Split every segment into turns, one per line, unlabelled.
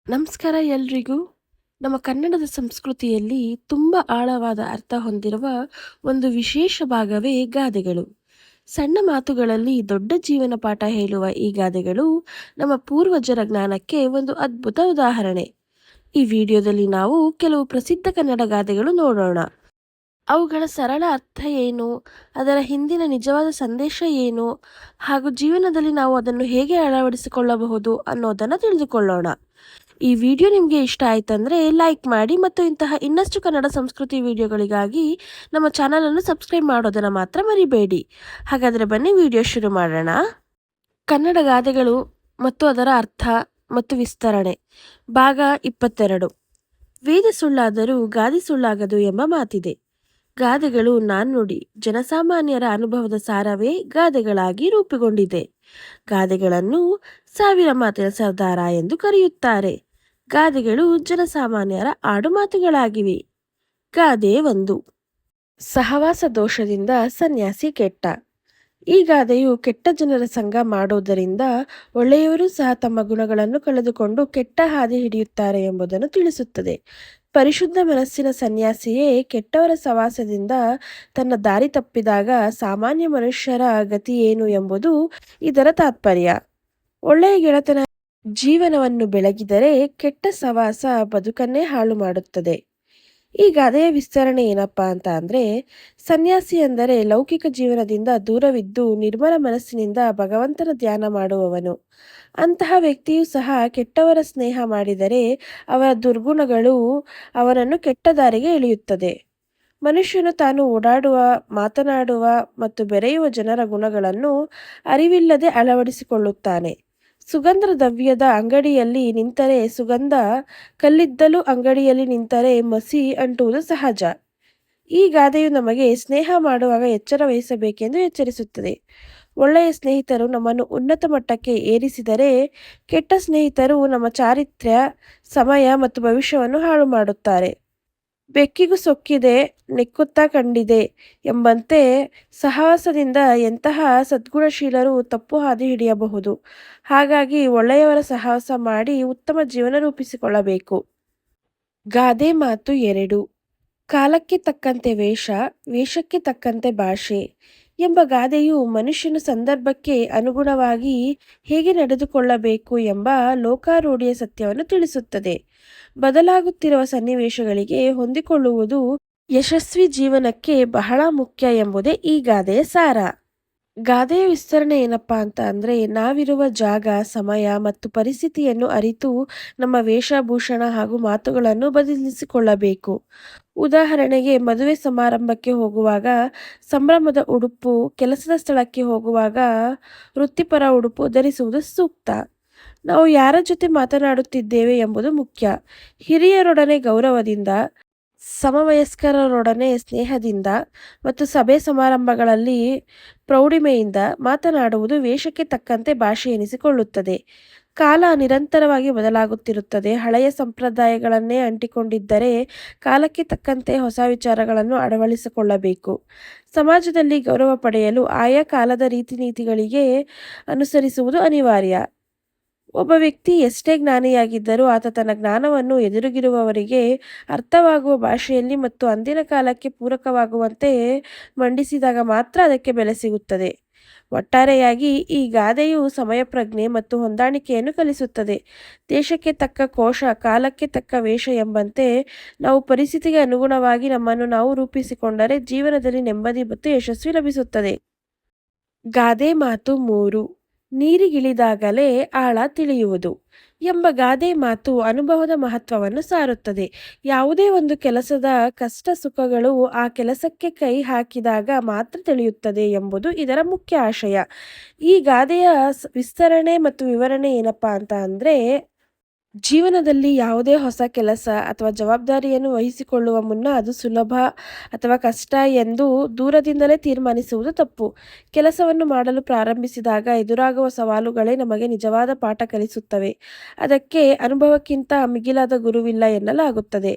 ನಮಸ್ಕಾರ ಎಲ್ರಿಗೂ. ನಮ್ಮ ಕನ್ನಡದ ಸಂಸ್ಕೃತಿಯಲ್ಲಿ ತುಂಬ ಆಳವಾದ ಅರ್ಥ ಹೊಂದಿರುವ ಒಂದು ವಿಶೇಷ ಭಾಗವೇ ಗಾದೆಗಳು. ಸಣ್ಣ ಮಾತುಗಳಲ್ಲಿ ದೊಡ್ಡ ಜೀವನ ಪಾಠ ಹೇಳುವ ಈ ಗಾದೆಗಳು ನಮ್ಮ ಪೂರ್ವಜರ ಜ್ಞಾನಕ್ಕೆ ಒಂದು ಅದ್ಭುತ ಉದಾಹರಣೆ. ಈ ವಿಡಿಯೋದಲ್ಲಿ ನಾವು ಕೆಲವು ಪ್ರಸಿದ್ಧ ಕನ್ನಡ ಗಾದೆಗಳು ನೋಡೋಣ. ಅವುಗಳ ಸರಳ ಅರ್ಥ ಏನು, ಅದರ ಹಿಂದಿನ ನಿಜವಾದ ಸಂದೇಶ ಏನು, ಹಾಗೂ ಜೀವನದಲ್ಲಿ ನಾವು ಅದನ್ನು ಹೇಗೆ ಅಳವಡಿಸಿಕೊಳ್ಳಬಹುದು ಅನ್ನೋದನ್ನು ತಿಳಿದುಕೊಳ್ಳೋಣ. ಈ ವಿಡಿಯೋ ನಿಮಗೆ ಇಷ್ಟ ಆಯ್ತಂದ್ರೆ ಲೈಕ್ ಮಾಡಿ ಮತ್ತು ಇಂತಹ ಇನ್ನಷ್ಟು ಕನ್ನಡ ಸಂಸ್ಕೃತಿ ವಿಡಿಯೋಗಳಿಗಾಗಿ ನಮ್ಮ ಚಾನಲನ್ನು ಸಬ್ಸ್ಕ್ರೈಬ್ ಮಾಡೋದನ್ನು ಮಾತ್ರ ಮರಿಬೇಡಿ. ಹಾಗಾದರೆ ಬನ್ನಿ ವಿಡಿಯೋ ಶುರು ಮಾಡೋಣ. ಕನ್ನಡ ಗಾದೆಗಳು ಮತ್ತು ಅದರ ಅರ್ಥ ಮತ್ತು ವಿಸ್ತರಣೆ, ಭಾಗ 22. ವೇದ ಸುಳ್ಳಾದರೂ ಗಾದೆ ಸುಳ್ಳಾಗದು ಎಂಬ ಮಾತಿದೆ. ಗಾದೆಗಳು ನಾಣ್ಣುಡಿ, ಜನಸಾಮಾನ್ಯರ ಅನುಭವದ ಸಾರವೇ ಗಾದೆಗಳಾಗಿ ರೂಪುಗೊಂಡಿದೆ. ಗಾದೆಗಳನ್ನು ಸಾವಿರ ಮಾತಿನ ಸರ್ದಾರ ಎಂದು ಕರೆಯುತ್ತಾರೆ. ಗಾದೆಗಳು ಜನಸಾಮಾನ್ಯರ ಆಡುಮಾತುಗಳಾಗಿವೆ. ಗಾದೆ 1. ಸಹವಾಸ ದೋಷದಿಂದ ಸನ್ಯಾಸಿ ಕೆಟ್ಟ. ಈ ಗಾದೆಯು ಕೆಟ್ಟ ಜನರ ಸಂಗ ಮಾಡೋದರಿಂದ ಒಳ್ಳೆಯವರು ಸಹ ತಮ್ಮ ಗುಣಗಳನ್ನು ಕಳೆದುಕೊಂಡು ಕೆಟ್ಟ ಹಾದಿ ಹಿಡಿಯುತ್ತಾರೆ ಎಂಬುದನ್ನು ತಿಳಿಸುತ್ತದೆ. ಪರಿಶುದ್ಧ ಮನಸ್ಸಿನ ಸನ್ಯಾಸಿಯೇ ಕೆಟ್ಟವರ ಸವಾಸದಿಂದ ತನ್ನ ದಾರಿ ತಪ್ಪಿದಾಗ ಸಾಮಾನ್ಯ ಮನುಷ್ಯರ ಗತಿ ಏನು ಎಂಬುದು ಇದರ ತಾತ್ಪರ್ಯ. ಒಳ್ಳೆಯ ಗೆಳೆತನ ಜೀವನವನ್ನು ಬೆಳಗಿದರೆ ಕೆಟ್ಟ ಸವಾಸ ಬದುಕನ್ನೇ ಹಾಳು ಮಾಡುತ್ತದೆ. ಈ ಗಾದೆಯ ವಿಸ್ತರಣೆ ಏನಪ್ಪಾ ಅಂತ ಅಂದರೆ, ಸನ್ಯಾಸಿ ಅಂದರೆ ಲೌಕಿಕ ಜೀವನದಿಂದ ದೂರವಿದ್ದು ನಿರ್ಮಲ ಮನಸ್ಸಿನಿಂದ ಭಗವಂತನ ಧ್ಯಾನ ಮಾಡುವವನು. ಅಂತಹ ವ್ಯಕ್ತಿಯೂ ಸಹ ಕೆಟ್ಟವರ ಸ್ನೇಹ ಮಾಡಿದರೆ ಅವರ ದುರ್ಗುಣಗಳು ಅವನನ್ನು ಕೆಟ್ಟ ದಾರಿಗೆ ಎಳೆಯುತ್ತದೆ. ಮನುಷ್ಯನು ತಾನು ಓಡಾಡುವ, ಮಾತನಾಡುವ ಮತ್ತು ಬೆರೆಯುವ ಜನರ ಗುಣಗಳನ್ನು ಅರಿವಿಲ್ಲದೆ ಅಳವಡಿಸಿಕೊಳ್ಳುತ್ತಾನೆ. ಸುಗಂಧ ದ್ರವ್ಯದ ಅಂಗಡಿಯಲ್ಲಿ ನಿಂತರೆ ಸುಗಂಧ, ಕಲ್ಲಿದ್ದಲು ಅಂಗಡಿಯಲ್ಲಿ ನಿಂತರೆ ಮಸಿ ಅಂಟುವುದು ಸಹಜ. ಈ ಗಾದೆಯು ನಮಗೆ ಸ್ನೇಹ ಮಾಡುವಾಗ ಎಚ್ಚರ ವಹಿಸಬೇಕೆಂದು ಎಚ್ಚರಿಸುತ್ತದೆ. ಒಳ್ಳೆಯ ಸ್ನೇಹಿತರು ನಮ್ಮನ್ನು ಉನ್ನತ ಮಟ್ಟಕ್ಕೆ ಏರಿಸಿದರೆ, ಕೆಟ್ಟ ಸ್ನೇಹಿತರು ನಮ್ಮ ಚಾರಿತ್ರ್ಯ, ಸಮಯ ಮತ್ತು ಭವಿಷ್ಯವನ್ನು ಹಾಳು ಮಾಡುತ್ತಾರೆ. ಬೆಕ್ಕಿಗೂ ಸೊಕ್ಕಿದೆ, ನೆಕ್ಕುತ್ತಾ ಕಂಡಿದೆ ಎಂಬಂತೆ ಸಹವಾಸದಿಂದ ಎಂತಹ ಸದ್ಗುಣಶೀಲರು ತಪ್ಪು ಹಾದಿ ಹಿಡಿಯಬಹುದು. ಹಾಗಾಗಿ ಒಳ್ಳೆಯವರ ಸಹವಾಸ ಮಾಡಿ ಉತ್ತಮ ಜೀವನ ರೂಪಿಸಿಕೊಳ್ಳಬೇಕು. ಗಾದೆ ಮಾತು 2. ಕಾಲಕ್ಕೆ ತಕ್ಕಂತೆ ವೇಷ, ವೇಷಕ್ಕೆ ತಕ್ಕಂತೆ ಭಾಷೆ ಎಂಬ ಗಾದೆಯು ಮನುಷ್ಯನು ಸಂದರ್ಭಕ್ಕೆ ಅನುಗುಣವಾಗಿ ಹೇಗೆ ನಡೆದುಕೊಳ್ಳಬೇಕು ಎಂಬ ಲೋಕಾರೂಢಿಯ ಸತ್ಯವನ್ನು ತಿಳಿಸುತ್ತದೆ. ಬದಲಾಗುತ್ತಿರುವ ಸನ್ನಿವೇಶಗಳಿಗೆ ಹೊಂದಿಕೊಳ್ಳುವುದು ಯಶಸ್ವಿ ಜೀವನಕ್ಕೆ ಬಹಳ ಮುಖ್ಯ ಎಂಬುದೇ ಈ ಗಾದೆಯ ಸಾರ. ಗಾದೆಯ ವಿಸ್ತರಣೆ ಏನಪ್ಪಾ ಅಂತ ಅಂದರೆ, ನಾವಿರುವ ಜಾಗ, ಸಮಯ ಮತ್ತು ಪರಿಸ್ಥಿತಿಯನ್ನು ಅರಿತು ನಮ್ಮ ವೇಷಭೂಷಣ ಹಾಗೂ ಮಾತುಗಳನ್ನು ಬದಲಿಸಿಕೊಳ್ಳಬೇಕು. ಉದಾಹರಣೆಗೆ, ಮದುವೆ ಸಮಾರಂಭಕ್ಕೆ ಹೋಗುವಾಗ ಸಂಭ್ರಮದ ಉಡುಪು, ಕೆಲಸದ ಸ್ಥಳಕ್ಕೆ ಹೋಗುವಾಗ ವೃತ್ತಿಪರ ಉಡುಪು ಧರಿಸುವುದು ಸೂಕ್ತ. ನಾವು ಯಾರ ಜೊತೆ ಮಾತನಾಡುತ್ತಿದ್ದೇವೆ ಎಂಬುದು ಮುಖ್ಯ. ಹಿರಿಯರೊಡನೆ ಗೌರವದಿಂದ, ಸಮವಯಸ್ಕರರೊಡನೆ ಸ್ನೇಹದಿಂದ ಮತ್ತು ಸಭೆ ಸಮಾರಂಭಗಳಲ್ಲಿ ಪ್ರೌಢಿಮೆಯಿಂದ ಮಾತನಾಡುವುದು ವೇಷಕ್ಕೆ ತಕ್ಕಂತೆ ಭಾಷೆ ಎನಿಸಿಕೊಳ್ಳುತ್ತದೆ. ಕಾಲ ನಿರಂತರವಾಗಿ ಬದಲಾಗುತ್ತಿರುತ್ತದೆ. ಹಳೆಯ ಸಂಪ್ರದಾಯಗಳನ್ನೇ ಅಂಟಿಕೊಂಡಿದ್ದರೆ ಕಾಲಕ್ಕೆ ತಕ್ಕಂತೆ ಹೊಸ ವಿಚಾರಗಳನ್ನು ಅಳವಡಿಸಿಕೊಳ್ಳಬೇಕು. ಸಮಾಜದಲ್ಲಿ ಗೌರವ ಪಡೆಯಲು ಆಯಾ ಕಾಲದ ರೀತಿ ನೀತಿಗಳಿಗೆ ಅನುಸರಿಸುವುದು ಅನಿವಾರ್ಯ. ಒಬ್ಬ ವ್ಯಕ್ತಿ ಎಷ್ಟೇ ಜ್ಞಾನಿಯಾಗಿದ್ದರೂ ಆತ ತನ್ನ ಜ್ಞಾನವನ್ನು ಎದುರಿಗಿರುವವರಿಗೆ ಅರ್ಥವಾಗುವ ಭಾಷೆಯಲ್ಲಿ ಮತ್ತು ಅಂದಿನ ಕಾಲಕ್ಕೆ ಪೂರಕವಾಗುವಂತೆ ಮಂಡಿಸಿದಾಗ ಮಾತ್ರ ಅದಕ್ಕೆ ಬೆಲೆ ಸಿಗುತ್ತದೆ. ಒಟ್ಟಾರೆಯಾಗಿ ಈ ಗಾದೆಯು ಸಮಯಪ್ರಜ್ಞೆ ಮತ್ತು ಹೊಂದಾಣಿಕೆಯನ್ನು ಕಲಿಸುತ್ತದೆ. ದೇಶಕ್ಕೆ ತಕ್ಕ ಕೋಶ, ಕಾಲಕ್ಕೆ ತಕ್ಕ ವೇಷ ಎಂಬಂತೆ ನಾವು ಪರಿಸ್ಥಿತಿಗೆ ಅನುಗುಣವಾಗಿ ನಮ್ಮನ್ನು ನಾವು ರೂಪಿಸಿಕೊಂಡರೆ ಜೀವನದಲ್ಲಿ ನೆಮ್ಮದಿ ಮತ್ತು ಯಶಸ್ವಿ ಲಭಿಸುತ್ತದೆ. ಗಾದೆ ಮಾತು 3. ನೀರಿಗಿಳಿದಾಗಲೇ ಆಳ ತಿಳಿಯುವುದು ಎಂಬ ಗಾದೆ ಮಾತು ಅನುಭವದ ಮಹತ್ವವನ್ನು ಸಾರುತ್ತದೆ. ಯಾವುದೇ ಒಂದು ಕೆಲಸದ ಕಷ್ಟ ಸುಖಗಳು ಆ ಕೆಲಸಕ್ಕೆ ಕೈ ಹಾಕಿದಾಗ ಮಾತ್ರ ತಿಳಿಯುತ್ತದೆ ಎಂಬುದು ಇದರ ಮುಖ್ಯ ಆಶಯ. ಈ ಗಾದೆಯ ವಿಸ್ತರಣೆ ಮತ್ತು ವಿವರಣೆ ಏನಪ್ಪಾ ಅಂತ ಅಂದರೆ, ಜೀವನದಲ್ಲಿ ಯಾವುದೇ ಹೊಸ ಕೆಲಸ ಅಥವಾ ಜವಾಬ್ದಾರಿಯನ್ನು ವಹಿಸಿಕೊಳ್ಳುವ ಮುನ್ನ ಅದು ಸುಲಭ ಅಥವಾ ಕಷ್ಟ ಎಂದು ದೂರದಿಂದಲೇ ತೀರ್ಮಾನಿಸುವುದು ತಪ್ಪು. ಕೆಲಸವನ್ನು ಮಾಡಲು ಪ್ರಾರಂಭಿಸಿದಾಗ ಎದುರಾಗುವ ಸವಾಲುಗಳೇ ನಮಗೆ ನಿಜವಾದ ಪಾಠ ಕಲಿಸುತ್ತವೆ. ಅದಕ್ಕೆ ಅನುಭವಕ್ಕಿಂತ ಮಿಗಿಲಾದ ಗುರುವಿಲ್ಲ ಎನ್ನಲಾಗುತ್ತದೆ.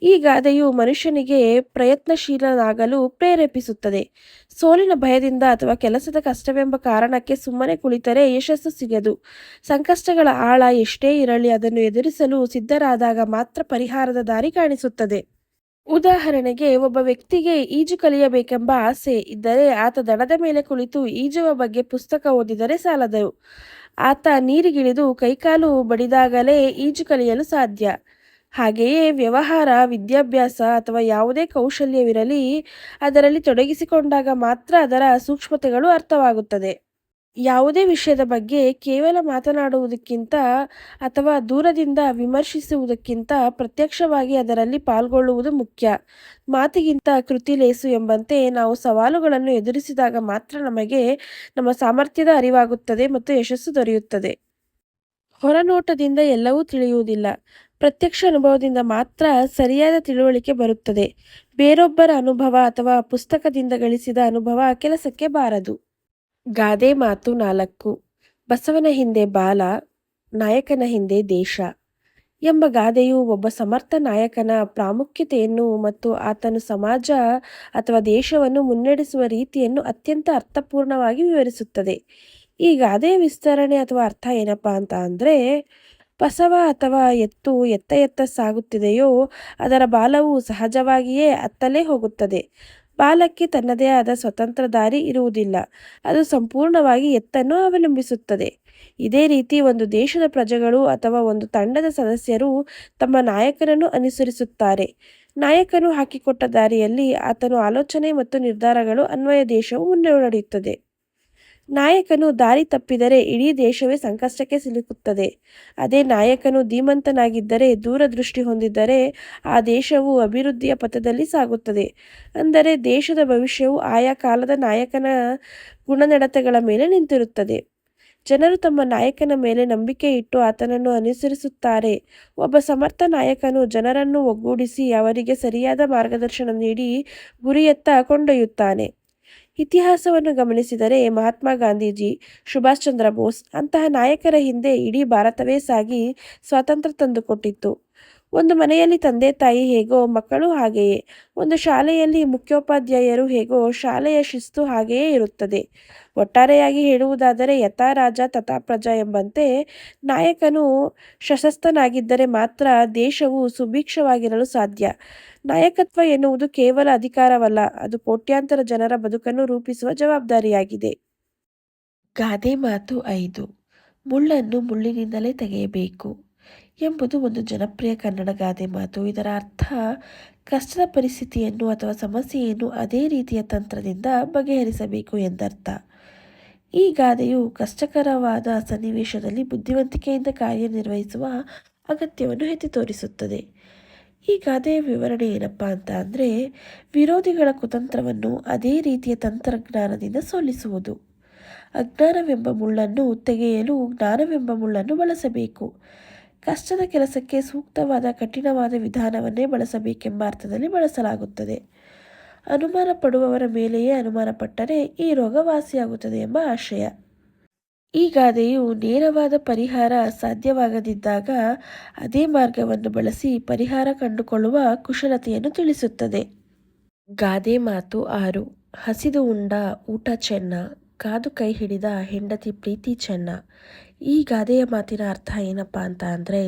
ಈ ಗಾದೆಯು ಮನುಷ್ಯನಿಗೆ ಪ್ರಯತ್ನಶೀಲನಾಗಲು ಪ್ರೇರೇಪಿಸುತ್ತದೆ. ಸೋಲಿನ ಭಯದಿಂದ ಅಥವಾ ಕೆಲಸದ ಕಷ್ಟವೆಂಬ ಕಾರಣಕ್ಕೆ ಸುಮ್ಮನೆ ಕುಳಿತರೆ ಯಶಸ್ಸು ಸಿಗದು. ಸಂಕಷ್ಟಗಳ ಆಳ ಎಷ್ಟೇ ಇರಲಿ ಅದನ್ನು ಅದನ್ನು ಎದುರಿಸಲು ಸಿದ್ಧರಾದಾಗ ಮಾತ್ರ ಪರಿಹಾರದ ದಾರಿ ಕಾಣಿಸುತ್ತದೆ. ಉದಾಹರಣೆಗೆ, ಒಬ್ಬ ವ್ಯಕ್ತಿಗೆ ಈಜು ಕಲಿಯಬೇಕೆಂಬ ಆಸೆ ಇದ್ದರೆ ಆತ ದಡದ ಮೇಲೆ ಕುಳಿತು ಈಜುವ ಬಗ್ಗೆ ಪುಸ್ತಕ ಓದಿದರೆ ಸಾಲದು. ಆತ ನೀರಿಗಿಳಿದು ಕೈಕಾಲು ಬಡಿದಾಗಲೇ ಈಜು ಕಲಿಯಲು ಸಾಧ್ಯ. ಹಾಗೆಯೇ ವ್ಯವಹಾರ, ವಿದ್ಯಾಭ್ಯಾಸ ಅಥವಾ ಯಾವುದೇ ಕೌಶಲ್ಯವಿರಲಿ, ಅದರಲ್ಲಿ ತೊಡಗಿಸಿಕೊಂಡಾಗ ಮಾತ್ರ ಅದರ ಸೂಕ್ಷ್ಮತೆಗಳು ಅರ್ಥವಾಗುತ್ತದೆ. ಯಾವುದೇ ವಿಷಯದ ಬಗ್ಗೆ ಕೇವಲ ಮಾತನಾಡುವುದಕ್ಕಿಂತ ಅಥವಾ ದೂರದಿಂದ ವಿಮರ್ಶಿಸುವುದಕ್ಕಿಂತ ಪ್ರತ್ಯಕ್ಷವಾಗಿ ಅದರಲ್ಲಿ ಪಾಲ್ಗೊಳ್ಳುವುದು ಮುಖ್ಯ. ಮಾತಿಗಿಂತ ಕೃತಿ ಲೇಸು ಎಂಬಂತೆ ನಾವು ಸವಾಲುಗಳನ್ನು ಎದುರಿಸಿದಾಗ ಮಾತ್ರ ನಮಗೆ ನಮ್ಮ ಸಾಮರ್ಥ್ಯದ ಅರಿವಾಗುತ್ತದೆ ಮತ್ತು ಯಶಸ್ಸು ದೊರೆಯುತ್ತದೆ. ಹೊರನೋಟದಿಂದ ಎಲ್ಲವೂ ತಿಳಿಯುವುದಿಲ್ಲ. ಪ್ರತ್ಯಕ್ಷ ಅನುಭವದಿಂದ ಮಾತ್ರ ಸರಿಯಾದ ತಿಳುವಳಿಕೆ ಬರುತ್ತದೆ. ಬೇರೊಬ್ಬರ ಅನುಭವ ಅಥವಾ ಪುಸ್ತಕದಿಂದ ಗಳಿಸಿದ ಅನುಭವ ಕೆಲಸಕ್ಕೆ ಬಾರದು. ಗಾದೆ ಮಾತು 4. ಬಸವನ ಹಿಂದೆ ಬಾಲ, ನಾಯಕನ ಹಿಂದೆ ದೇಶ ಎಂಬ ಗಾದೆಯು ಒಬ್ಬ ಸಮರ್ಥ ನಾಯಕನ ಪ್ರಾಮುಖ್ಯತೆಯನ್ನು ಮತ್ತು ಆತನು ಸಮಾಜ ಅಥವಾ ದೇಶವನ್ನು ಮುನ್ನಡೆಸುವ ರೀತಿಯನ್ನು ಅತ್ಯಂತ ಅರ್ಥಪೂರ್ಣವಾಗಿ ವಿವರಿಸುತ್ತದೆ. ಈ ಗಾದೆಯ ವಿಸ್ತರಣೆ ಅಥವಾ ಅರ್ಥ ಏನಪ್ಪಾ ಅಂತ ಅಂದರೆ, ಬಸವ ಅಥವಾ ಎತ್ತು ಎತ್ತ ಸಾಗುತ್ತಿದೆಯೋ ಅದರ ಬಾಲವು ಸಹಜವಾಗಿಯೇ ಅತ್ತಲೇ ಹೋಗುತ್ತದೆ. ಬಾಲಕ್ಕೆ ತನ್ನದೇ ಆದ ಸ್ವತಂತ್ರ ದಾರಿ ಇರುವುದಿಲ್ಲ, ಅದು ಸಂಪೂರ್ಣವಾಗಿ ಎತ್ತನ್ನು ಅವಲಂಬಿಸುತ್ತದೆ. ಇದೇ ರೀತಿ ಒಂದು ದೇಶದ ಪ್ರಜೆಗಳು ಅಥವಾ ಒಂದು ತಂಡದ ಸದಸ್ಯರು ತಮ್ಮ ನಾಯಕನನ್ನು ಅನುಸರಿಸುತ್ತಾರೆ. ನಾಯಕನು ಹಾಕಿಕೊಟ್ಟ ದಾರಿಯಲ್ಲಿ ಆತನು ಆಲೋಚನೆ ಮತ್ತು ನಿರ್ಧಾರಗಳು ಅನ್ವಯ ದೇಶವು ಮುನ್ನಡೆಯುತ್ತದೆ. ನಾಯಕನು ದಾರಿ ತಪ್ಪಿದರೆ ಇಡೀ ದೇಶವೇ ಸಂಕಷ್ಟಕ್ಕೆ ಸಿಲುಕುತ್ತದೆ. ಅದೇ ನಾಯಕನು ಧೀಮಂತನಾಗಿದ್ದರೆ, ದೂರದೃಷ್ಟಿ ಹೊಂದಿದ್ದರೆ ಆ ದೇಶವು ಅಭಿವೃದ್ಧಿಯ ಪಥದಲ್ಲಿ ಸಾಗುತ್ತದೆ. ಅಂದರೆ ದೇಶದ ಭವಿಷ್ಯವು ಆಯಾ ಕಾಲದ ನಾಯಕನ ಗುಣನಡತೆಗಳ ಮೇಲೆ ನಿಂತಿರುತ್ತದೆ. ಜನರು ತಮ್ಮ ನಾಯಕನ ಮೇಲೆ ನಂಬಿಕೆ ಇಟ್ಟು ಆತನನ್ನು ಅನುಸರಿಸುತ್ತಾರೆ. ಒಬ್ಬ ಸಮರ್ಥ ನಾಯಕನು ಜನರನ್ನು ಒಗ್ಗೂಡಿಸಿ ಅವರಿಗೆ ಸರಿಯಾದ ಮಾರ್ಗದರ್ಶನ ನೀಡಿ ಗುರಿಯತ್ತ ಕೊಂಡೊಯ್ಯುತ್ತಾನೆ. ಇತಿಹಾಸವನ್ನು ಗಮನಿಸಿದರೆ ಮಹಾತ್ಮ ಗಾಂಧೀಜಿ, ಸುಭಾಷ್ ಚಂದ್ರ ಬೋಸ್ ಅಂತಹ ನಾಯಕರ ಹಿಂದೆ ಇಡೀ ಭಾರತವೇ ಸಾಗಿ ಸ್ವಾತಂತ್ರ್ಯ ತಂದುಕೊಟ್ಟಿತ್ತು. ಒಂದು ಮನೆಯಲ್ಲಿ ತಂದೆ ತಾಯಿ ಹೇಗೋ ಮಕ್ಕಳು ಹಾಗೆಯೇ, ಒಂದು ಶಾಲೆಯಲ್ಲಿ ಮುಖ್ಯೋಪಾಧ್ಯಾಯರು ಹೇಗೋ ಶಾಲೆಯ ಶಿಸ್ತು ಹಾಗೆಯೇ ಇರುತ್ತದೆ. ಒಟ್ಟಾರೆಯಾಗಿ ಹೇಳುವುದಾದರೆ ಯಥಾ ರಾಜ ತಥಾ ಪ್ರಜಾ ಎಂಬಂತೆ ನಾಯಕನು ಸಶಕ್ತನಾಗಿದ್ದರೆ ಮಾತ್ರ ದೇಶವು ಸುಭಿಕ್ಷವಾಗಿರಲು ಸಾಧ್ಯ. ನಾಯಕತ್ವ ಎನ್ನುವುದು ಕೇವಲ ಅಧಿಕಾರವಲ್ಲ, ಅದು ಕೋಟ್ಯಾಂತರ ಜನರ ಬದುಕನ್ನು ರೂಪಿಸುವ ಜವಾಬ್ದಾರಿಯಾಗಿದೆ. ಗಾದೆ ಮಾತು 5. ಮುಳ್ಳನ್ನು ಮುಳ್ಳಿನಿಂದಲೇ ತೆಗೆಯಬೇಕು ಎಂಬುದು ಒಂದು ಜನಪ್ರಿಯ ಕನ್ನಡ ಗಾದೆ ಮಾತು. ಇದರ ಅರ್ಥ, ಕಷ್ಟದ ಪರಿಸ್ಥಿತಿಯನ್ನು ಅಥವಾ ಸಮಸ್ಯೆಯನ್ನು ಅದೇ ರೀತಿಯ ತಂತ್ರದಿಂದ ಬಗೆಹರಿಸಬೇಕು ಎಂದರ್ಥ. ಈ ಗಾದೆಯು ಕಷ್ಟಕರವಾದ ಸನ್ನಿವೇಶದಲ್ಲಿ ಬುದ್ಧಿವಂತಿಕೆಯಿಂದ ಕಾರ್ಯನಿರ್ವಹಿಸುವ ಅಗತ್ಯವನ್ನು ಎತ್ತಿ ತೋರಿಸುತ್ತದೆ. ಈ ಗಾದೆಯ ವಿವರಣೆ ಏನಪ್ಪಾ ಅಂತ ಅಂದರೆ, ವಿರೋಧಿಗಳ ಕುತಂತ್ರವನ್ನು ಅದೇ ರೀತಿಯ ತಂತ್ರಜ್ಞಾನದಿಂದ ಸೋಲಿಸುವುದು. ಅಜ್ಞಾನವೆಂಬ ಮುಳ್ಳನ್ನು ತೆಗೆಯಲು ಜ್ಞಾನವೆಂಬ ಮುಳ್ಳನ್ನು ಬಳಸಬೇಕು. ಕಷ್ಟದ ಕೆಲಸಕ್ಕೆ ಸೂಕ್ತವಾದ ಕಠಿಣವಾದ ವಿಧಾನವನ್ನೇ ಬಳಸಬೇಕೆಂಬ ಅರ್ಥದಲ್ಲಿ ಬಳಸಲಾಗುತ್ತದೆ. ಅನುಮಾನ ಪಡುವವರ ಮೇಲೆಯೇ ಅನುಮಾನ ಪಟ್ಟರೆ ಈ ರೋಗ ವಾಸಿಯಾಗುತ್ತದೆ ಎಂಬ ಆಶಯ. ಈ ಗಾದೆಯು ನೇರವಾದ ಪರಿಹಾರ ಸಾಧ್ಯವಾಗದಿದ್ದಾಗ ಅದೇ ಮಾರ್ಗವನ್ನು ಬಳಸಿ ಪರಿಹಾರ ಕಂಡುಕೊಳ್ಳುವ ಕುಶಲತೆಯನ್ನು ತಿಳಿಸುತ್ತದೆ. ಗಾದೆ ಮಾತು 6. ಹಸಿದು ಉಂಡ ಊಟ ಚೆನ್ನ, ಕಾದು ಕೈ ಹಿಡಿದ ಹೆಂಡತಿ ಪ್ರೀತಿ ಚೆನ್ನ. ಈ ಗಾದೆಯ ಮಾತಿನ ಅರ್ಥ ಏನಪ್ಪಾ ಅಂತ ಅಂದರೆ,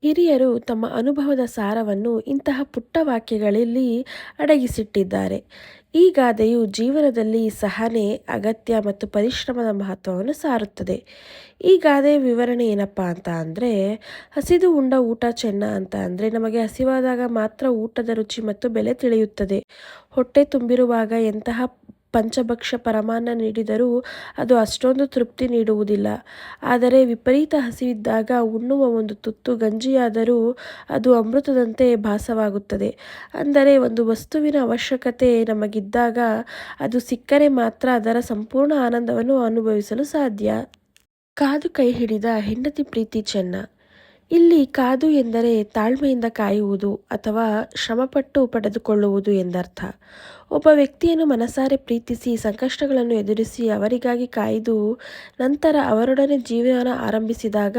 ಹಿರಿಯರು ತಮ್ಮ ಅನುಭವದ ಸಾರವನ್ನು ಇಂತಹ ಪುಟ್ಟ ವಾಕ್ಯಗಳಲ್ಲಿ ಅಡಗಿಸಿಟ್ಟಿದ್ದಾರೆ. ಈ ಗಾದೆಯು ಜೀವನದಲ್ಲಿ ಸಹನೆ, ಅಗತ್ಯ ಮತ್ತು ಪರಿಶ್ರಮದ ಮಹತ್ವವನ್ನು ಸಾರುತ್ತದೆ. ಈ ಗಾದೆಯ ವಿವರಣೆ ಏನಪ್ಪಾ ಅಂತ ಅಂದರೆ, ಹಸಿದು ಉಂಡ ಊಟ ಚೆನ್ನ ಅಂತ ಅಂದರೆ ನಮಗೆ ಹಸಿವಾದಾಗ ಮಾತ್ರ ಊಟದ ರುಚಿ ಮತ್ತು ಬೆಲೆ ತಿಳಿಯುತ್ತದೆ. ಹೊಟ್ಟೆ ತುಂಬಿರುವಾಗ ಎಂತಹ ಪಂಚಭಕ್ಷ ಪರಮಾನ್ನ ನೀಡಿದರೂ ಅದು ಅಷ್ಟೊಂದು ತೃಪ್ತಿ ನೀಡುವುದಿಲ್ಲ. ಆದರೆ ವಿಪರೀತ ಹಸಿವಿದ್ದಾಗ ಉಣ್ಣುವ ಒಂದು ತುತ್ತು ಗಂಜಿಯಾದರೂ ಅದು ಅಮೃತದಂತೆ ಭಾಸವಾಗುತ್ತದೆ. ಅಂದರೆ ಒಂದು ವಸ್ತುವಿನ ಅವಶ್ಯಕತೆ ನಮಗಿದ್ದಾಗ ಅದು ಸಿಕ್ಕರೆ ಮಾತ್ರ ಅದರ ಸಂಪೂರ್ಣ ಆನಂದವನ್ನು ಅನುಭವಿಸಲು ಸಾಧ್ಯ. ಕಾದು ಕೈ ಹಿಡಿದ ಹೆಂಡತಿ ಪ್ರೀತಿ ಚೆನ್ನ. ಇಲ್ಲಿ ಕಾದು ಎಂದರೆ ತಾಳ್ಮೆಯಿಂದ ಕಾಯುವುದು ಅಥವಾ ಶ್ರಮಪಟ್ಟು ಪಡೆದುಕೊಳ್ಳುವುದು ಎಂದರ್ಥ. ಒಬ್ಬ ವ್ಯಕ್ತಿಯನ್ನು ಮನಸಾರೆ ಪ್ರೀತಿಸಿ ಸಂಕಷ್ಟಗಳನ್ನು ಎದುರಿಸಿ ಅವರಿಗಾಗಿ ಕಾಯ್ದು ನಂತರ ಅವರೊಡನೆ ಜೀವನ ಆರಂಭಿಸಿದಾಗ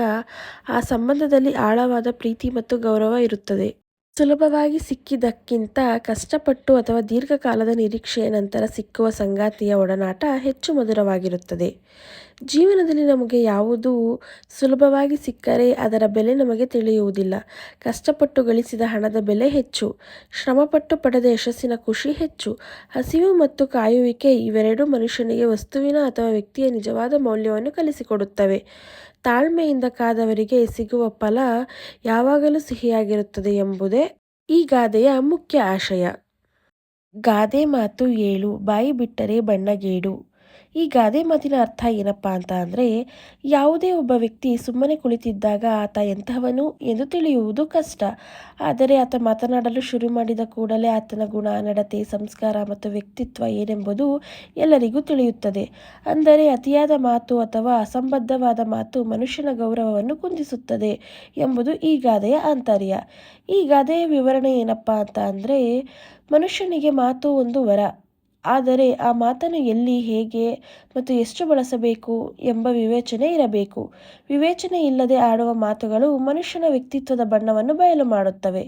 ಆ ಸಂಬಂಧದಲ್ಲಿ ಆಳವಾದ ಪ್ರೀತಿ ಮತ್ತು ಗೌರವ ಇರುತ್ತದೆ. ಸುಲಭವಾಗಿ ಸಿಕ್ಕಿದ್ದಕ್ಕಿಂತ ಕಷ್ಟಪಟ್ಟು ಅಥವಾ ದೀರ್ಘಕಾಲದ ನಿರೀಕ್ಷೆಯ ನಂತರ ಸಿಕ್ಕುವ ಸಂಗಾತಿಯ ಒಡನಾಟ ಹೆಚ್ಚು ಮಧುರವಾಗಿರುತ್ತದೆ. ಜೀವನದಲ್ಲಿ ನಮಗೆ ಯಾವುದು ಸುಲಭವಾಗಿ ಸಿಕ್ಕರೆ ಅದರ ಬೆಲೆ ನಮಗೆ ತಿಳಿಯುವುದಿಲ್ಲ. ಕಷ್ಟಪಟ್ಟು ಗಳಿಸಿದ ಹಣದ ಬೆಲೆ ಹೆಚ್ಚು, ಶ್ರಮಪಟ್ಟು ಪಡೆದ ಯಶಸ್ಸಿನ ಖುಷಿ ಹೆಚ್ಚು. ಹಸಿವು ಮತ್ತು ಕಾಯುವಿಕೆ ಇವೆರಡೂ ಮನುಷ್ಯನಿಗೆ ವಸ್ತುವಿನ ಅಥವಾ ವ್ಯಕ್ತಿಯ ನಿಜವಾದ ಮೌಲ್ಯವನ್ನು ಕಲಿಸಿಕೊಡುತ್ತವೆ. ತಾಳ್ಮೆಯಿಂದ ಕಾದವರಿಗೆ ಸಿಗುವ ಫಲ ಯಾವಾಗಲೂ ಸಿಹಿಯಾಗಿರುತ್ತದೆ ಎಂಬುದೇ ಈ ಗಾದೆಯ ಮುಖ್ಯ ಆಶಯ. ಗಾದೆ ಮಾತು 7 ಬಾಯಿ ಬಿಟ್ಟರೆ ಬಣ್ಣಗೇಡು. ಈ ಗಾದೆ ಮಾತಿನ ಅರ್ಥ ಏನಪ್ಪಾ ಅಂತ ಅಂದರೆ, ಯಾವುದೇ ಒಬ್ಬ ವ್ಯಕ್ತಿ ಸುಮ್ಮನೆ ಕುಳಿತಿದ್ದಾಗ ಆತ ಎಂತಹವನು ಎಂದು ತಿಳಿಯುವುದು ಕಷ್ಟ. ಆದರೆ ಆತ ಮಾತನಾಡಲು ಶುರು ಮಾಡಿದ ಕೂಡಲೇ ಆತನ ಗುಣ, ನಡತೆ, ಸಂಸ್ಕಾರ ಮತ್ತು ವ್ಯಕ್ತಿತ್ವ ಏನೆಂಬುದು ಎಲ್ಲರಿಗೂ ತಿಳಿಯುತ್ತದೆ. ಅಂದರೆ ಅತಿಯಾದ ಮಾತು ಅಥವಾ ಅಸಂಬದ್ಧವಾದ ಮಾತು ಮನುಷ್ಯನ ಗೌರವವನ್ನು ಕುಂದಿಸುತ್ತದೆ ಎಂಬುದು ಈ ಗಾದೆಯ ಆಂತರ್ಯ. ಈ ಗಾದೆಯ ವಿವರಣೆ ಏನಪ್ಪಾ ಅಂತ ಅಂದರೆ, ಮನುಷ್ಯನಿಗೆ ಮಾತು ಒಂದು ವರ. ಆದರೆ ಆ ಮಾತನ್ನು ಎಲ್ಲಿ, ಹೇಗೆ ಮತ್ತು ಎಷ್ಟು ಬಳಸಬೇಕು ಎಂಬ ವಿವೇಚನೆ ಇರಬೇಕು. ವಿವೇಚನೆ ಇಲ್ಲದೆ ಆಡುವ ಮಾತುಗಳು ಮನುಷ್ಯನ ವ್ಯಕ್ತಿತ್ವದ ಬಣ್ಣವನ್ನು ಬಯಲು ಮಾಡುತ್ತವೆ.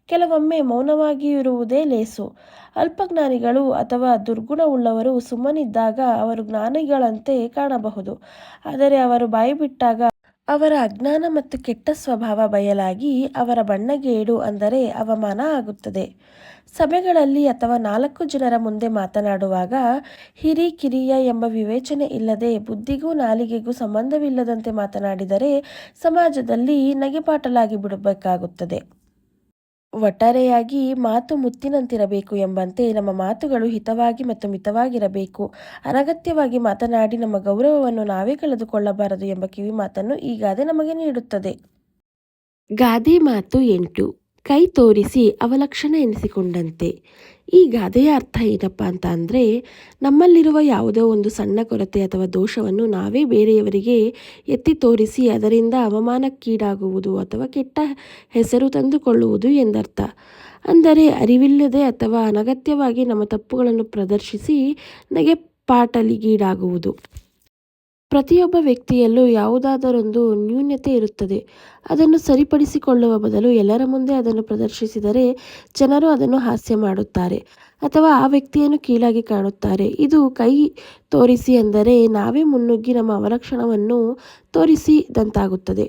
ಕೆಲವೊಮ್ಮೆ ಮೌನವಾಗಿ ಇರುವುದೇ ಲೇಸು. ಅಲ್ಪಜ್ಞಾನಿಗಳು ಅಥವಾ ದುರ್ಗುಣವುಳ್ಳವರು ಸುಮ್ಮನಿದ್ದಾಗ ಅವರು ಜ್ಞಾನಿಗಳಂತೆ ಕಾಣಬಹುದು. ಆದರೆ ಅವರು ಬಾಯಿಬಿಟ್ಟಾಗ ಅವರ ಅಜ್ಞಾನ ಮತ್ತು ಕೆಟ್ಟ ಸ್ವಭಾವ ಬಯಲಾಗಿ ಅವರ ಬಣ್ಣಗೇಡು ಅಂದರೆ ಅವಮಾನ ಆಗುತ್ತದೆ. ಸಭೆಗಳಲ್ಲಿ ಅಥವಾ 4 ಜನರ ಮುಂದೆ ಮಾತನಾಡುವಾಗ ಹಿರಿ-ಕಿರಿಯ ಎಂಬ ವಿವೇಚನೆ ಇಲ್ಲದೆ ಬುದ್ಧಿಗೂ ನಾಲಿಗೆಗೂ ಸಂಬಂಧವಿಲ್ಲದಂತೆ ಮಾತನಾಡಿದರೆ ಸಮಾಜದಲ್ಲಿ ನಗೆಪಾಟಲಾಗಿ ಬಿಡಬೇಕಾಗುತ್ತದೆ. ಒಟ್ಟಾರೆಯಾಗಿ ಮಾತು ಮುತ್ತಿನಂತಿರಬೇಕು ಎಂಬಂತೆ ನಮ್ಮ ಮಾತುಗಳು ಹಿತವಾಗಿ ಮತ್ತು ಮಿತವಾಗಿರಬೇಕು. ಅನಗತ್ಯವಾಗಿ ಮಾತನಾಡಿ ನಮ್ಮ ಗೌರವವನ್ನು ನಾವೇ ಕಳೆದುಕೊಳ್ಳಬಾರದು ಎಂಬ ಕಿವಿಮಾತನ್ನು ಈ ಗಾದೆ ನಮಗೆ ನೀಡುತ್ತದೆ. ಗಾದೆ ಮಾತು 8 ಕೈ ತೋರಿಸಿ ಅವಲಕ್ಷಣ ಎನಿಸಿಕೊಂಡಂತೆ. ಈ ಗಾದೆಯ ಅರ್ಥ ಏನಪ್ಪಾ ಅಂತ ಅಂದರೆ, ನಮ್ಮಲ್ಲಿರುವ ಯಾವುದೋ ಒಂದು ಸಣ್ಣ ಕೊರತೆ ಅಥವಾ ದೋಷವನ್ನು ನಾವೇ ಬೇರೆಯವರಿಗೆ ಎತ್ತಿ ತೋರಿಸಿ ಅದರಿಂದ ಅವಮಾನಕ್ಕೀಡಾಗುವುದು ಅಥವಾ ಕೆಟ್ಟ ಹೆಸರು ತಂದುಕೊಳ್ಳುವುದು ಎಂದರ್ಥ. ಅಂದರೆ ಅರಿವಿಲ್ಲದೆ ಅಥವಾ ಅನಗತ್ಯವಾಗಿ ನಮ್ಮ ತಪ್ಪುಗಳನ್ನು ಪ್ರದರ್ಶಿಸಿ ನಗೆಪಾಟಲಿಗೀಡಾಗುವುದು. ಪ್ರತಿಯೊಬ್ಬ ವ್ಯಕ್ತಿಯಲ್ಲೂ ಯಾವುದಾದರೊಂದು ನ್ಯೂನತೆ ಇರುತ್ತದೆ. ಅದನ್ನು ಸರಿಪಡಿಸಿಕೊಳ್ಳುವ ಬದಲು ಎಲ್ಲರ ಮುಂದೆ ಅದನ್ನು ಪ್ರದರ್ಶಿಸಿದರೆ ಜನರು ಅದನ್ನು ಹಾಸ್ಯ ಮಾಡುತ್ತಾರೆ ಅಥವಾ ಆ ವ್ಯಕ್ತಿಯನ್ನು ಕೀಳಾಗಿ ಕಾಣುತ್ತಾರೆ. ಇದು ಕೈ ತೋರಿಸಿ ಅಂದರೆ ನಾವೇ ಮುನ್ನುಗ್ಗಿ ನಮ್ಮ ಅವಲಕ್ಷಣವನ್ನು ತೋರಿಸಿದಂತಾಗುತ್ತದೆ.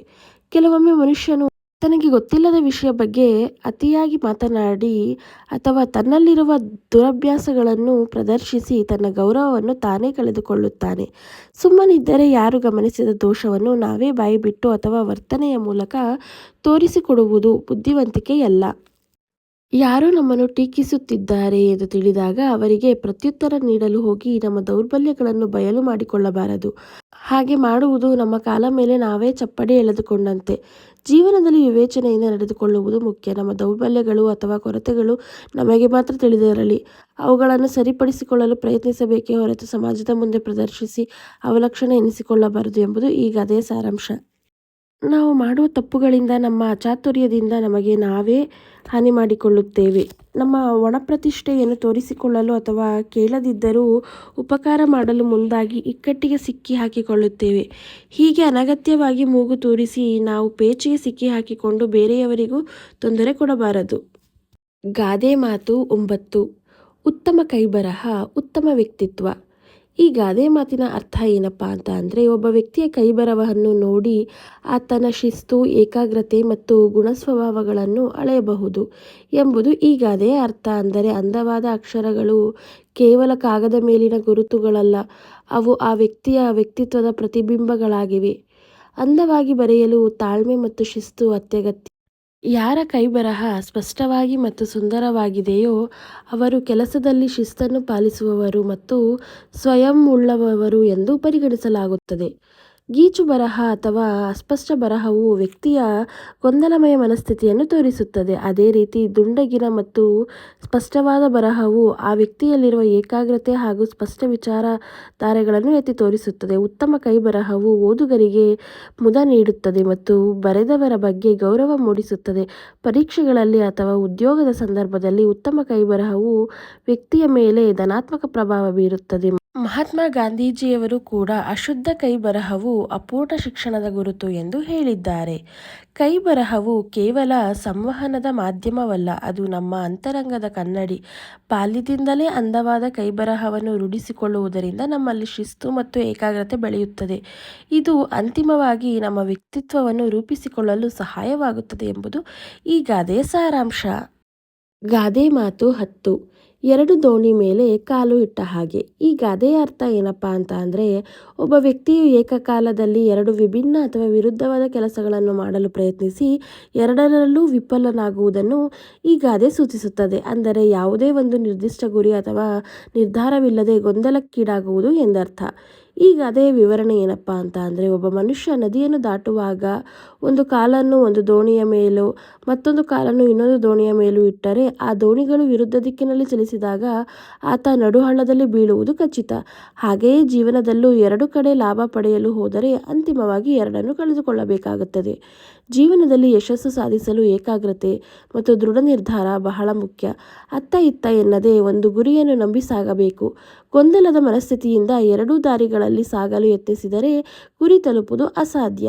ಕೆಲವೊಮ್ಮೆ ಮನುಷ್ಯನು ತನಗೆ ಗೊತ್ತಿಲ್ಲದ ವಿಷಯ ಬಗ್ಗೆ ಅತಿಯಾಗಿ ಮಾತನಾಡಿ ಅಥವಾ ತನ್ನಲ್ಲಿರುವ ದುರಭ್ಯಾಸಗಳನ್ನು ಪ್ರದರ್ಶಿಸಿ ತನ್ನ ಗೌರವವನ್ನು ತಾನೇ ಕಳೆದುಕೊಳ್ಳುತ್ತಾನೆ. ಸುಮ್ಮನಿದ್ದರೆ ಯಾರು ಗಮನಿಸಿದ ದೋಷವನ್ನು ನಾವೇ ಬಾಯಿಬಿಟ್ಟು ಅಥವಾ ವರ್ತನೆಯ ಮೂಲಕ ತೋರಿಸಿಕೊಡುವುದು ಬುದ್ಧಿವಂತಿಕೆಯಲ್ಲ. ಯಾರೋ ನಮ್ಮನ್ನು ಟೀಕಿಸುತ್ತಿದ್ದಾರೆ ಎಂದು ತಿಳಿದಾಗ ಅವರಿಗೆ ಪ್ರತ್ಯುತ್ತರ ನೀಡಲು ಹೋಗಿ ನಮ್ಮ ದೌರ್ಬಲ್ಯಗಳನ್ನು ಬಯಲು ಮಾಡಿಕೊಳ್ಳಬಾರದು. ಹಾಗೆ ಮಾಡುವುದು ನಮ್ಮ ಕಾಲ ಮೇಲೆ ನಾವೇ ಚಪ್ಪಡಿ ಎಳೆದುಕೊಂಡಂತೆ. ಜೀವನದಲ್ಲಿ ವಿವೇಚನೆಯಿಂದ ನಡೆದುಕೊಳ್ಳುವುದು ಮುಖ್ಯ. ನಮ್ಮ ದೌರ್ಬಲ್ಯಗಳು ಅಥವಾ ಕೊರತೆಗಳು ನಮಗೆ ಮಾತ್ರ ತಿಳಿದಿರಲಿ. ಅವುಗಳನ್ನು ಸರಿಪಡಿಸಿಕೊಳ್ಳಲು ಪ್ರಯತ್ನಿಸಬೇಕೇ ಹೊರತು ಸಮಾಜದ ಮುಂದೆ ಪ್ರದರ್ಶಿಸಿ ಅವಲಕ್ಷಣ ಎನಿಸಿಕೊಳ್ಳಬಾರದು ಎಂಬುದು ಈ ಗಾದೆಯ ಸಾರಾಂಶ. ನಾವು ಮಾಡುವ ತಪ್ಪುಗಳಿಂದ, ನಮ್ಮ ಅಚಾತುರ್ಯದಿಂದ ನಮಗೆ ನಾವೇ ಹಾನಿ ಮಾಡಿಕೊಳ್ಳುತ್ತೇವೆ. ನಮ್ಮ ಒಣಪ್ರತಿಷ್ಠೆಯನ್ನು ತೋರಿಸಿಕೊಳ್ಳಲು ಅಥವಾ ಕೇಳದಿದ್ದರೂ ಉಪಕಾರ ಮಾಡಲು ಮುಂದಾಗಿ ಇಕ್ಕಟ್ಟಿಗೆ ಸಿಕ್ಕಿ ಹಾಕಿಕೊಳ್ಳುತ್ತೇವೆ. ಹೀಗೆ ಅನಗತ್ಯವಾಗಿ ಮೂಗು ತೂರಿಸಿ ನಾವು ಪೇಚಿಗೆ ಸಿಕ್ಕಿ ಹಾಕಿಕೊಂಡು ಬೇರೆಯವರಿಗೂ ತೊಂದರೆ ಕೊಡಬಾರದು. ಗಾದೆ ಮಾತು 9 ಉತ್ತಮ ಕೈಬರಹ ಉತ್ತಮ ವ್ಯಕ್ತಿತ್ವ. ಈ ಗಾದೆ ಮಾತಿನ ಅರ್ಥ ಏನಪ್ಪಾ ಅಂತ ಅಂದರೆ, ಒಬ್ಬ ವ್ಯಕ್ತಿಯ ಕೈಬರಹವನ್ನು ನೋಡಿ ಆತನ ಶಿಸ್ತು, ಏಕಾಗ್ರತೆ ಮತ್ತು ಗುಣಸ್ವಭಾವಗಳನ್ನು ಅಳೆಯಬಹುದು ಎಂಬುದು ಈ ಗಾದೆಯ ಅರ್ಥ. ಅಂದರೆ ಅಂದವಾದ ಅಕ್ಷರಗಳು ಕೇವಲ ಕಾಗದ ಮೇಲಿನ ಗುರುತುಗಳಲ್ಲ, ಅವು ಆ ವ್ಯಕ್ತಿಯ ವ್ಯಕ್ತಿತ್ವದ ಪ್ರತಿಬಿಂಬಗಳಾಗಿವೆ. ಅಂದವಾಗಿ ಬರೆಯಲು ತಾಳ್ಮೆ ಮತ್ತು ಶಿಸ್ತು ಅತ್ಯಗತ್ಯ. ಯಾರ ಕೈಬರಹ ಸ್ಪಷ್ಟವಾಗಿ ಮತ್ತು ಸುಂದರವಾಗಿದೆಯೋ ಅವರು ಕೆಲಸದಲ್ಲಿ ಶಿಸ್ತನ್ನು ಪಾಲಿಸುವವರು ಮತ್ತು ಸ್ವಯಂವುಳ್ಳವರು ಎಂದು ಪರಿಗಣಿಸಲಾಗುತ್ತದೆ. ಗೀಚು ಬರಹ ಅಥವಾ ಅಸ್ಪಷ್ಟ ಬರಹವು ವ್ಯಕ್ತಿಯ ಗೊಂದಲಮಯ ಮನಸ್ಥಿತಿಯನ್ನು ತೋರಿಸುತ್ತದೆ. ಅದೇ ರೀತಿ ದುಂಡಗಿನ ಮತ್ತು ಸ್ಪಷ್ಟವಾದ ಬರಹವು ಆ ವ್ಯಕ್ತಿಯಲ್ಲಿರುವ ಏಕಾಗ್ರತೆ ಹಾಗೂ ಸ್ಪಷ್ಟ ವಿಚಾರಧಾರೆಗಳನ್ನು ಎತ್ತಿ ತೋರಿಸುತ್ತದೆ. ಉತ್ತಮ ಕೈಬರಹವು ಓದುಗರಿಗೆ ಮುದ ನೀಡುತ್ತದೆ ಮತ್ತು ಬರೆದವರ ಬಗ್ಗೆ ಗೌರವ ಮೂಡಿಸುತ್ತದೆ. ಪರೀಕ್ಷೆಗಳಲ್ಲಿ ಅಥವಾ ಉದ್ಯೋಗದ ಸಂದರ್ಭದಲ್ಲಿ ಉತ್ತಮ ಕೈಬರಹವು ವ್ಯಕ್ತಿಯ ಮೇಲೆ ಧನಾತ್ಮಕ ಪ್ರಭಾವ ಬೀರುತ್ತದೆ. ಮಹಾತ್ಮ ಗಾಂಧೀಜಿಯವರು ಕೂಡ ಅಶುದ್ಧ ಕೈಬರಹವು ಅಪೂರ್ಣ ಶಿಕ್ಷಣದ ಗುರುತು ಎಂದು ಹೇಳಿದ್ದಾರೆ. ಕೈಬರಹವು ಕೇವಲ ಸಂವಹನದ ಮಾಧ್ಯಮವಲ್ಲ, ಅದು ನಮ್ಮ ಅಂತರಂಗದ ಕನ್ನಡಿ. ಬಾಲ್ಯದಿಂದಲೇ ಅಂದವಾದ ಕೈಬರಹವನ್ನು ರೂಢಿಸಿಕೊಳ್ಳುವುದರಿಂದ ನಮ್ಮಲ್ಲಿ ಶಿಸ್ತು ಮತ್ತು ಏಕಾಗ್ರತೆ ಬೆಳೆಯುತ್ತದೆ. ಇದು ಅಂತಿಮವಾಗಿ ನಮ್ಮ ವ್ಯಕ್ತಿತ್ವವನ್ನು ರೂಪಿಸಿಕೊಳ್ಳಲು ಸಹಾಯವಾಗುತ್ತದೆ ಎಂಬುದು ಈ ಗಾದೆಯ ಸಾರಾಂಶ. ಗಾದೆ ಮಾತು 10. ಎರಡು ದೋಣಿ ಮೇಲೆ ಕಾಲು ಇಟ್ಟ ಹಾಗೆ. ಈ ಗಾದೆಯ ಅರ್ಥ ಏನಪ್ಪಾ ಅಂತ ಅಂದರೆ, ಒಬ್ಬ ವ್ಯಕ್ತಿಯು ಏಕಕಾಲದಲ್ಲಿ ಎರಡು ವಿಭಿನ್ನ ಅಥವಾ ವಿರುದ್ಧವಾದ ಕೆಲಸಗಳನ್ನು ಮಾಡಲು ಪ್ರಯತ್ನಿಸಿ ಎರಡರಲ್ಲೂ ವಿಫಲನಾಗುವುದನ್ನು ಈ ಗಾದೆ ಸೂಚಿಸುತ್ತದೆ. ಅಂದರೆ ಯಾವುದೇ ಒಂದು ನಿರ್ದಿಷ್ಟ ಗುರಿ ಅಥವಾ ನಿರ್ಧಾರವಿಲ್ಲದೆ ಗೊಂದಲಕ್ಕೀಡಾಗುವುದು ಎಂದರ್ಥ. ಈ ಗಾದೆಯ ವಿವರಣೆ ಏನಪ್ಪಾ ಅಂತ ಅಂದರೆ, ಒಬ್ಬ ಮನುಷ್ಯ ನದಿಯನ್ನು ದಾಟುವಾಗ ಒಂದು ಕಾಲನ್ನು ಒಂದು ದೋಣಿಯ ಮೇಲೂ ಮತ್ತೊಂದು ಕಾಲನ್ನು ಇನ್ನೊಂದು ದೋಣಿಯ ಮೇಲೂ ಇಟ್ಟರೆ ಆ ದೋಣಿಗಳು ವಿರುದ್ಧ ದಿಕ್ಕಿನಲ್ಲಿ ಚಲಿಸಿದಾಗ ಆತ ನಡುಹಳ್ಳದಲ್ಲಿ ಬೀಳುವುದು ಖಚಿತ. ಹಾಗೆಯೇ ಜೀವನದಲ್ಲೂ ಎರಡು ಕಡೆ ಲಾಭ ಪಡೆಯಲು ಹೋದರೆ ಅಂತಿಮವಾಗಿ ಎರಡನ್ನು ಕಳೆದುಕೊಳ್ಳಬೇಕಾಗುತ್ತದೆ. ಜೀವನದಲ್ಲಿ ಯಶಸ್ಸು ಸಾಧಿಸಲು ಏಕಾಗ್ರತೆ ಮತ್ತು ದೃಢ ನಿರ್ಧಾರ ಬಹಳ ಮುಖ್ಯ. ಅತ್ತ ಇತ್ತ ಎನ್ನದೆ ಒಂದು ಗುರಿಯನ್ನು ನಂಬಿ ಸಾಗಬೇಕು. ಗೊಂದಲದ ಮನಸ್ಥಿತಿಯಿಂದ ಎರಡೂ ದಾರಿಗಳಲ್ಲಿ ಸಾಗಲು ಯತ್ನಿಸಿದರೆ ಗುರಿ ತಲುಪುವುದು ಅಸಾಧ್ಯ.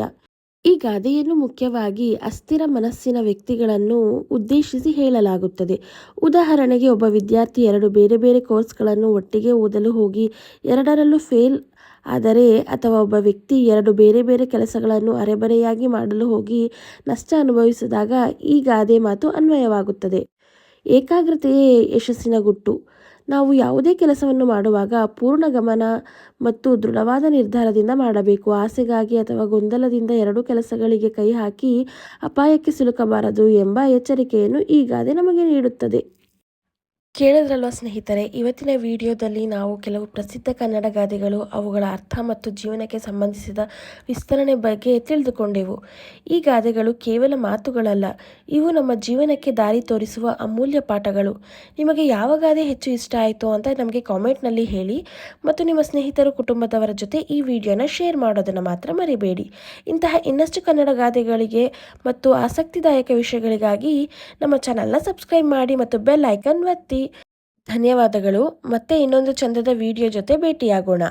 ಈ ಗಾದೆಯನ್ನು ಮುಖ್ಯವಾಗಿ ಅಸ್ಥಿರ ಮನಸ್ಸಿನ ವ್ಯಕ್ತಿಗಳನ್ನು ಉದ್ದೇಶಿಸಿ ಹೇಳಲಾಗುತ್ತದೆ. ಉದಾಹರಣೆಗೆ, ಒಬ್ಬ ವಿದ್ಯಾರ್ಥಿ ಎರಡು ಬೇರೆ ಬೇರೆ ಕೋರ್ಸ್ಗಳನ್ನು ಒಟ್ಟಿಗೆ ಓದಲು ಹೋಗಿ ಎರಡರಲ್ಲೂ ಫೇಲ್ ಆದರೆ, ಅಥವಾ ಒಬ್ಬ ವ್ಯಕ್ತಿ ಎರಡು ಬೇರೆ ಬೇರೆ ಕೆಲಸಗಳನ್ನು ಅರೆಬರೆಯಾಗಿ ಮಾಡಲು ಹೋಗಿ ನಷ್ಟ ಅನುಭವಿಸಿದಾಗ ಈ ಗಾದೆ ಮಾತು ಅನ್ವಯವಾಗುತ್ತದೆ. ಏಕಾಗ್ರತೆಯೇ ಯಶಸ್ಸಿನ ಗುಟ್ಟು. ನಾವು ಯಾವುದೇ ಕೆಲಸವನ್ನು ಮಾಡುವಾಗ ಪೂರ್ಣ ಗಮನ ಮತ್ತು ದೃಢವಾದ ನಿರ್ಧಾರದಿಂದ ಮಾಡಬೇಕು. ಆಸೆಗಾಗಿ ಅಥವಾ ಗೊಂದಲದಿಂದ ಎರಡೂ ಕೆಲಸಗಳಿಗೆ ಕೈ ಹಾಕಿ ಅಪಾಯಕ್ಕೆ ಸಿಲುಕಬಾರದು ಎಂಬ ಎಚ್ಚರಿಕೆಯನ್ನು ಈ ಗಾದೆ ನಮಗೆ ನೀಡುತ್ತದೆ. ಕೇಳಿದ್ರಲ್ವ ಸ್ನೇಹಿತರೆ, ಇವತ್ತಿನ ವಿಡಿಯೋದಲ್ಲಿ ನಾವು ಕೆಲವು ಪ್ರಸಿದ್ಧ ಕನ್ನಡ ಗಾದೆಗಳು, ಅವುಗಳ ಅರ್ಥ ಮತ್ತು ಜೀವನಕ್ಕೆ ಸಂಬಂಧಿಸಿದ ವಿಸ್ತರಣೆ ಬಗ್ಗೆ ತಿಳಿದುಕೊಂಡೆವು. ಈ ಗಾದೆಗಳು ಕೇವಲ ಮಾತುಗಳಲ್ಲ, ಇವು ನಮ್ಮ ಜೀವನಕ್ಕೆ ದಾರಿ ತೋರಿಸುವ ಅಮೂಲ್ಯ ಪಾಠಗಳು. ನಿಮಗೆ ಯಾವ ಗಾದೆ ಹೆಚ್ಚು ಇಷ್ಟ ಆಯಿತು ಅಂತ ನಮಗೆ ಕಾಮೆಂಟ್ನಲ್ಲಿ ಹೇಳಿ, ಮತ್ತು ನಿಮ್ಮ ಸ್ನೇಹಿತರು ಕುಟುಂಬದವರ ಜೊತೆ ಈ ವಿಡಿಯೋನ ಶೇರ್ ಮಾಡೋದನ್ನು ಮಾತ್ರ ಮರಿಬೇಡಿ. ಇಂತಹ ಇನ್ನಷ್ಟು ಕನ್ನಡ ಗಾದೆಗಳಿಗೆ ಮತ್ತು ಆಸಕ್ತಿದಾಯಕ ವಿಷಯಗಳಿಗಾಗಿ ನಮ್ಮ ಚಾನಲ್ನ ಸಬ್ಸ್ಕ್ರೈಬ್ ಮಾಡಿ ಮತ್ತು ಬೆಲ್ ಐಕನ್ ಒತ್ತಿ. ಧನ್ಯವಾದಗಳು. ಮತ್ತೆ ಇನ್ನೊಂದು ಚಂದದ ವಿಡಿಯೋ ಜೊತೆ ಭೇಟಿಯಾಗೋಣ.